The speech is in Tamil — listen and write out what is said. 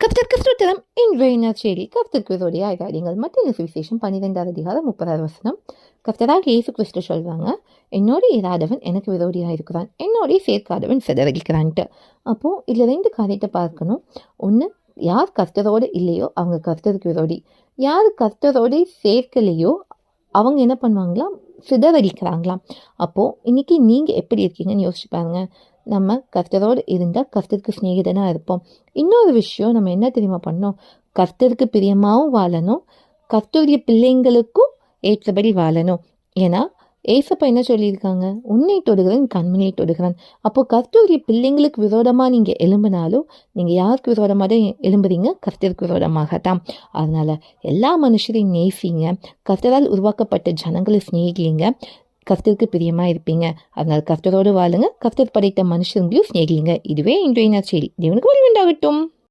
கர்த்தருக்கு ஸ்தோத்திரம். இன்றைய நற்செய்தி கர்த்தருக்கு விரோதியாய் இராதீங்கள். மத்தேயு சுவிசேஷம் 12வது அதிகாரம் 30வது வசனம். கர்த்தராகிய இயேசு கிறிஸ்து சொல்றாங்க, என்னோடு இராதவன் எனக்கு விரோதியாக இருக்கிறான், என்னோட சேர்க்காதவன் சிதறடிக்கிறான்ட்டு. அப்போ இதுல 2 காரியத்தை பார்க்கணும். ஒன்று, யார் கர்த்தரோடு இல்லையோ அவங்க கர்த்தருக்கு விரோதி, யார் கர்த்தரோடு சேர்க்கலையோ அவங்க என்ன பண்ணுவாங்களாம், சிதறடிக்கிறாங்களாம். அப்போ இன்னைக்கு நீங்க எப்படி இருக்கீங்கன்னு யோசிச்சு பாருங்க. நம்ம கர்த்தரோடு இருந்தால் கர்த்தருக்கு சிநேகிதனாக இருப்போம். இன்னொரு விஷயம், நம்ம என்ன தெரியுமா பண்ணோம், கர்த்தருக்கு பிரியமாகவும் வாழணும், கர்த்தருடைய பிள்ளைங்களுக்கும் ஏற்றபடி வாழணும். ஏன்னா ஏசப்பா என்ன சொல்லியிருக்காங்க, உன்னை தொடுகிறேன் கண்மணியை தொடுகிறேன். அப்போ கர்த்தருடைய பிள்ளைங்களுக்கு விரோதமாக நீங்கள் எழும்பினாலும் நீங்கள் யாருக்கு விரோதமாக தான் எழும்புறீங்க, கர்த்தருக்கு விரோதமாகத்தான். அதனால எல்லா மனுஷரையும் நேசிங்க, கர்த்தரால் உருவாக்கப்பட்ட ஜனங்களை சிநேகிங்க, கர்த்தருக்கு பிரியமாக இருப்பீங்க. அதனால் கர்த்தரோடு வாழுங்க, கர்த்தர் படைத்த மனுஷங்களையும் சிநேகிங்க. இதுவே இன்றைய நற்செய்தி. தேவனுக்கு வழி உண்டாகட்டும்.